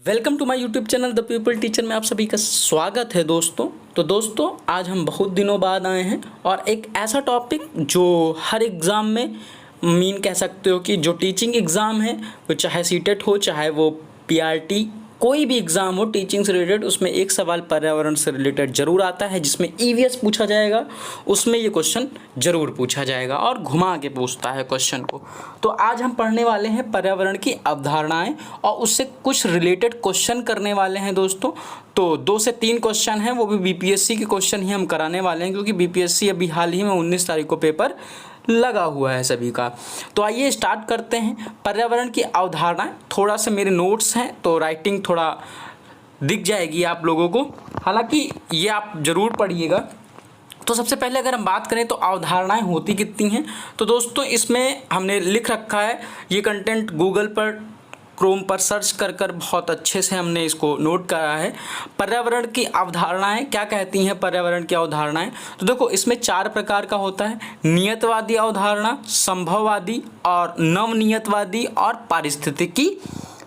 Welcome to my YouTube channel the people teacher में आप सभी का स्वागत है दोस्तों। तो दोस्तों आज हम बहुत दिनों बाद आए हैं और एक ऐसा टॉपिक जो हर एग्ज़ाम में कह सकते हो कि जो टीचिंग एग्ज़ाम है वो चाहे सीटेट हो चाहे वो पीआरटी कोई भी एग्ज़ाम हो टीचिंग से रिलेटेड उसमें एक सवाल पर्यावरण से रिलेटेड ज़रूर आता है जिसमें ईवीएस पूछा जाएगा। उसमें ये क्वेश्चन ज़रूर पूछा जाएगा और घुमा के पूछता है क्वेश्चन को। तो आज हम पढ़ने वाले हैं पर्यावरण की अवधारणाएं और उससे कुछ रिलेटेड क्वेश्चन करने वाले हैं दोस्तों। तो 2 से 3 क्वेश्चन हैं, वो भी बीपीएससी के क्वेश्चन ही हम कराने वाले हैं क्योंकि बीपीएससी अभी हाल ही में 19 तारीख को पेपर लगा हुआ है सभी का। तो आइए स्टार्ट करते हैं। पर्यावरण की अवधारणा थोड़ा सा मेरे नोट्स हैं तो राइटिंग थोड़ा दिख जाएगी आप लोगों को, हालांकि ये आप ज़रूर पढ़िएगा। तो सबसे पहले अगर हम बात करें तो अवधारणाएं होती कितनी हैं, तो दोस्तों इसमें हमने लिख रखा है, ये कंटेंट गूगल पर क्रोम पर सर्च कर कर बहुत अच्छे से हमने इसको नोट करा है। पर्यावरण की अवधारणाएं क्या कहती हैं? पर्यावरण की अवधारणाएं तो देखो इसमें 4 प्रकार का होता है, नियतवादी अवधारणा, संभववादी और नवनियतवादी और पारिस्थितिकी।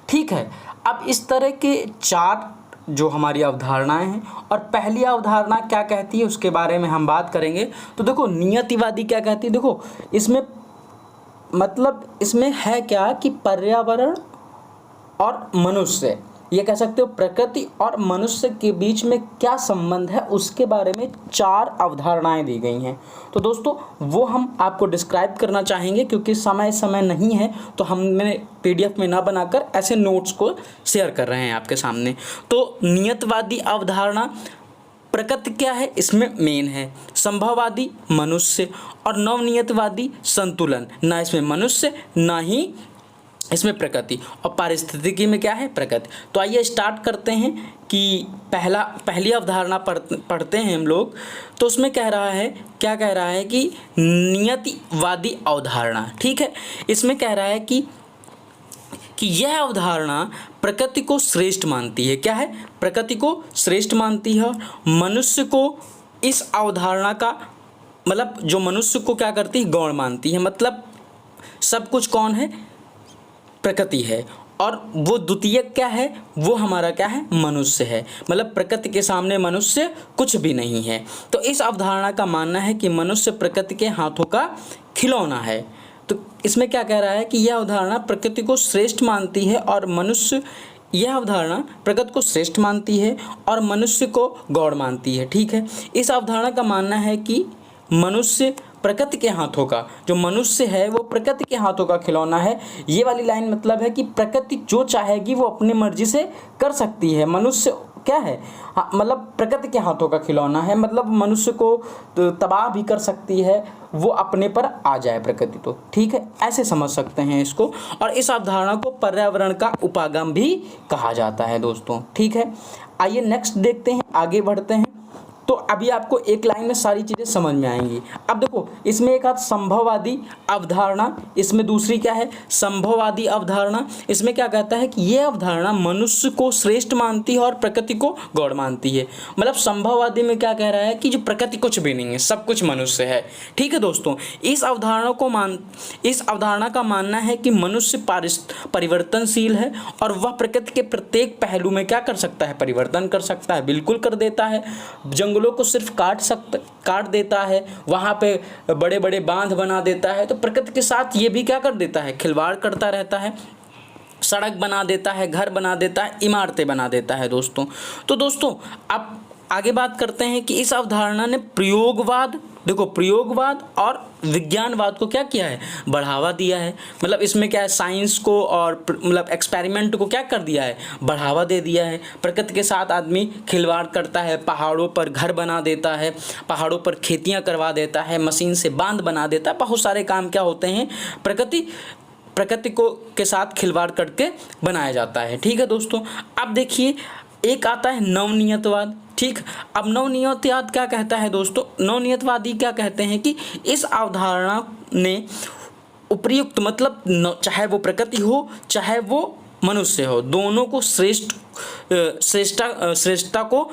ठीक है, अब इस तरह के 4 जो हमारी अवधारणाएं हैं और पहली अवधारणा क्या कहती है उसके बारे में हम बात करेंगे। तो देखो नियतिवादी क्या कहती है, देखो इसमें मतलब इसमें है क्या कि पर्यावरण और मनुष्य, ये कह सकते हो प्रकृति और मनुष्य के बीच में क्या संबंध है उसके बारे में 4 अवधारणाएं दी गई हैं। तो दोस्तों वो हम आपको डिस्क्राइब करना चाहेंगे क्योंकि समय नहीं है तो हमने पीडीएफ में ना बनाकर ऐसे नोट्स को शेयर कर रहे हैं आपके सामने। तो नियतवादी अवधारणा प्रकृति क्या है इसमें मेन है, संभववादी मनुष्य और नवनियतवादी संतुलन, ना इसमें मनुष्य ना ही इसमें प्रकृति, और पारिस्थितिकी में क्या है प्रकृति। तो आइए स्टार्ट करते हैं कि पहली अवधारणा पढ़ते हैं हम लोग। तो उसमें कह रहा है, क्या कह रहा है कि नियतिवादी अवधारणा। ठीक है, इसमें कह रहा है कि यह अवधारणा प्रकृति को श्रेष्ठ मानती है। क्या है? प्रकृति को श्रेष्ठ मानती है। मनुष्य को इस अवधारणा का मतलब जो मनुष्य को क्या करती है गौण मानती है, मतलब सब कुछ कौन है? प्रकृति है और वो द्वितीय क्या है? वो हमारा क्या है? मनुष्य है। मतलब प्रकृति के सामने मनुष्य कुछ भी नहीं है। तो इस अवधारणा का मानना है कि मनुष्य प्रकृति के हाथों का खिलौना है। तो इसमें क्या कह रहा है कि यह अवधारणा प्रकृति को श्रेष्ठ मानती है और मनुष्य, यह अवधारणा प्रकृति को श्रेष्ठ मानती है और मनुष्य को गौण मानती है। ठीक है, इस अवधारणा का मानना है कि मनुष्य प्रकृति के हाथों का, जो मनुष्य है वो प्रकृति के हाथों का खिलौना है। ये वाली लाइन मतलब है कि प्रकृति जो चाहेगी वो अपनी मर्जी से कर सकती है। मनुष्य क्या है? हाँ, मतलब प्रकृति के हाथों का खिलौना है, मतलब मनुष्य को तबाह भी कर सकती है, वो अपने पर आ जाए प्रकृति। तो ठीक है, ऐसे समझ सकते हैं इसको। और इस अवधारणा को पर्यावरण का उपागम भी कहा जाता है दोस्तों। ठीक है, आइए नेक्स्ट देखते हैं, आगे बढ़ते हैं। तो अभी आपको एक लाइन में सारी चीज़ें समझ में आएंगी। अब देखो इसमें एक हाथ संभववादी अवधारणा, इसमें दूसरी क्या है? संभववादी अवधारणा। इसमें क्या कहता है कि यह अवधारणा मनुष्य को श्रेष्ठ मानती है और प्रकृति को गौण मानती है। मतलब संभववादी में क्या कह रहा है कि जो प्रकृति कुछ भी नहीं है, सब कुछ मनुष्य है। ठीक है दोस्तों, इस अवधारणा का मानना है कि मनुष्य परिवर्तनशील है और वह प्रकृति के प्रत्येक पहलू में क्या कर सकता है? परिवर्तन कर सकता है, बिल्कुल कर देता है। जंगलों को सिर्फ काट देता है, वहाँ पे बड़े बड़े बांध बना देता है। तो प्रकृति के साथ ये भी क्या कर देता है? खिलवाड़ करता रहता है, सड़क बना देता है, घर बना देता है, इमारतें बना देता है दोस्तों। तो दोस्तों अब आगे बात करते हैं कि इस अवधारणा ने प्रयोगवाद, देखो प्रयोगवाद और विज्ञानवाद को क्या किया है? बढ़ावा दिया है। मतलब इसमें क्या है? साइंस को और मतलब एक्सपेरिमेंट को क्या कर दिया है? बढ़ावा दे दिया है। प्रकृति के साथ आदमी खिलवाड़ करता है, पहाड़ों पर घर बना देता है, पहाड़ों पर खेतियां करवा देता है, मशीन से बांध बना देता है। बहुत सारे काम क्या होते हैं? प्रकृति को के साथ खिलवाड़ करके बनाया जाता है। ठीक है दोस्तों, अब देखिए एक आता है नवनियतवाद। ठीक, अब नवनियतवाद क्या कहता है दोस्तों? नवनियतवादी क्या कहते हैं कि इस अवधारणा ने उपयुक्त, मतलब चाहे वो प्रकृति हो चाहे वो मनुष्य हो, दोनों को श्रेष्ठता को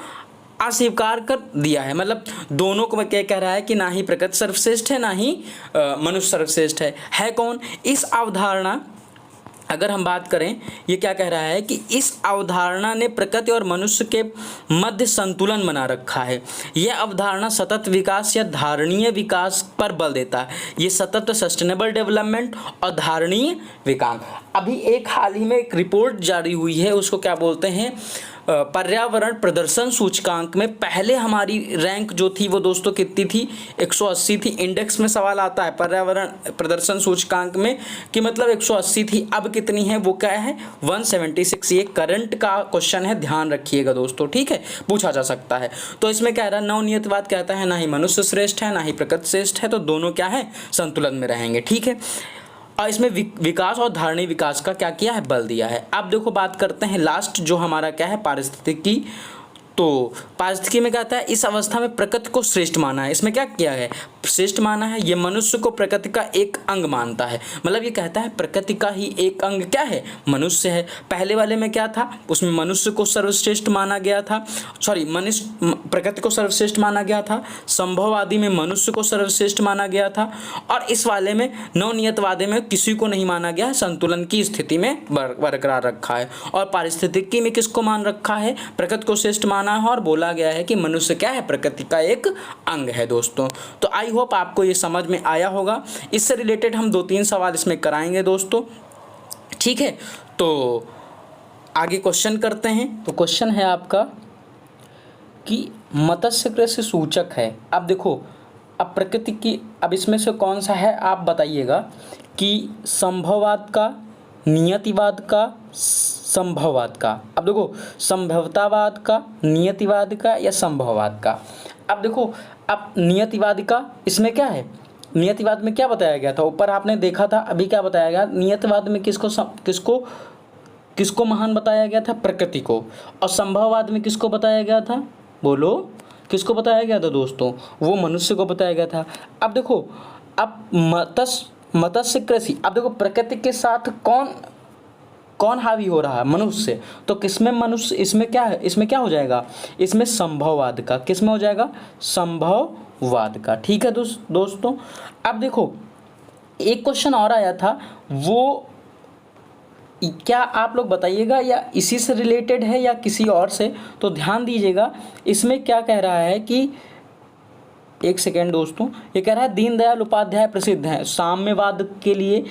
अस्वीकार कर दिया है। मतलब दोनों को क्या कह रहा है कि ना ही प्रकृति सर्वश्रेष्ठ है ना ही मनुष्य सर्वश्रेष्ठ है। कौन? इस अवधारणा अगर हम बात करें, ये क्या कह रहा है कि इस अवधारणा ने प्रकृति और मनुष्य के मध्य संतुलन बना रखा है। यह अवधारणा सतत विकास या धारणीय विकास पर बल देता है। ये सतत सस्टेनेबल डेवलपमेंट और धारणीय विकास। अभी एक हाल ही में एक रिपोर्ट जारी हुई है, उसको क्या बोलते हैं, पर्यावरण प्रदर्शन सूचकांक में पहले हमारी रैंक जो थी वो दोस्तों कितनी थी, 180 थी। इंडेक्स में सवाल आता है पर्यावरण प्रदर्शन सूचकांक में कि मतलब 180 थी, अब कितनी है, वो क्या है 176। ये करंट का क्वेश्चन है, ध्यान रखिएगा दोस्तों, ठीक है, पूछा जा सकता है। तो इसमें क्या रहा, नवनियतवाद कहता है ना ही मनुष्य श्रेष्ठ है ना ही प्रकृति श्रेष्ठ है, तो दोनों क्या है, संतुलन में रहेंगे, ठीक है। और इसमें विकास और धारणीय विकास का क्या किया है, बल दिया है। अब देखो बात करते हैं लास्ट जो हमारा क्या है, पारिस्थितिकी। तो पारिस्थितिकी में कहता है इस अवस्था में प्रकृति को श्रेष्ठ माना है। इसमें क्या किया है, श्रेष्ठ माना है। ये मनुष्य को प्रकृति का एक अंग मानता है, मतलब ये कहता है प्रकृति का ही एक अंग क्या है, मनुष्य है। पहले वाले में क्या था, उसमें मनुष्य को सर्वश्रेष्ठ माना गया था, प्रकृति को सर्वश्रेष्ठ माना गया था। संभववादी में मनुष्य को सर्वश्रेष्ठ माना गया था, और इस वाले में नवनियतवादी में किसी को नहीं माना गया, संतुलन की स्थिति में बरकरार रखा है। और पारिस्थितिकी में किसको मान रखा है, प्रकृति को श्रेष्ठ माना है, और बोला गया है कि मनुष्य क्या है, प्रकृति का एक अंग है दोस्तों। तो आई होप आपको ये समझ में आया होगा। इससे रिलेटेड हम 2-3 सवाल इसमें कराएंगे दोस्तों, ठीक है। तो आगे क्वेश्चन करते हैं। तो क्वेश्चन है आपका कि मत्स्य कृषि सूचक है। अब देखो, अब प्रकृति की, अब इसमें से कौन सा है आप बताइएगा कि संभववाद का, नियतिवाद का, संभववाद का। अब देखो, संभवतावाद का, नियतिवाद का या संभववाद का। अब देखो, अब नियतिवाद का इसमें क्या है, नियतिवाद में क्या बताया गया था, ऊपर आपने देखा था, अभी क्या बताया गया, नियतिवाद में किसको महान बताया गया था, प्रकृति को। और संभववाद में किसको बताया गया था, बोलो किसको बताया गया था दोस्तों, वो मनुष्य को बताया गया था। अब देखो, अब मत्स्य कृषि, अब देखो प्रकृति के साथ कौन हावी हो रहा है, मनुष्य। तो किसमें मनुष्य, इसमें क्या है, इसमें क्या हो जाएगा, इसमें संभववाद का, किसमें हो जाएगा, संभववाद का, ठीक है दोस्तों। अब देखो एक क्वेश्चन और आया था, वो क्या आप लोग बताइएगा, या इसी से रिलेटेड है या किसी और से, तो ध्यान दीजिएगा। इसमें क्या कह रहा है कि, एक सेकेंड दोस्तों, ये कह रहा है दीनदयाल उपाध्याय प्रसिद्ध है साम्यवाद के लिए,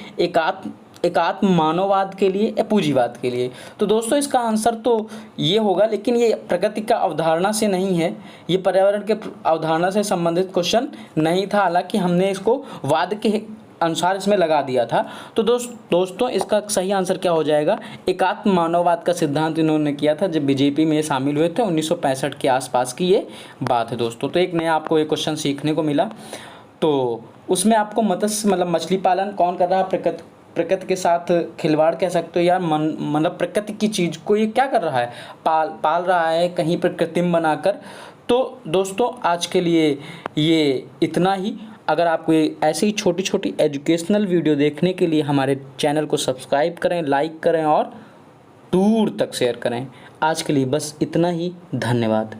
एकात्म मानववाद के लिए या पूंजीवाद के लिए। तो दोस्तों इसका आंसर तो ये होगा, लेकिन ये प्रकृति का अवधारणा से नहीं है, ये पर्यावरण के अवधारणा से संबंधित क्वेश्चन नहीं था, हालांकि हमने इसको वाद के अनुसार इसमें लगा दिया था। तो दोस्तों इसका सही आंसर क्या हो जाएगा, एकात्म मानववाद का सिद्धांत इन्होंने किया था जब बीजेपी में शामिल हुए थे, 1965 के आसपास की ये बात है दोस्तों। तो एक नया आपको एक क्वेश्चन सीखने को मिला। तो उसमें आपको मत्स्य मतलब मछली पालन कौन कर रहा है, प्रकृति के साथ खिलवाड़ कह सकते हो यार, मतलब प्रकृति की चीज़ को ये क्या कर रहा है, पाल रहा है कहीं पर कृत्रिम बनाकर। तो दोस्तों आज के लिए ये इतना ही। अगर आपको ऐसे ही छोटी छोटी एजुकेशनल वीडियो देखने के लिए हमारे चैनल को सब्सक्राइब करें, लाइक करें और दूर तक शेयर करें। आज के लिए बस इतना ही, धन्यवाद।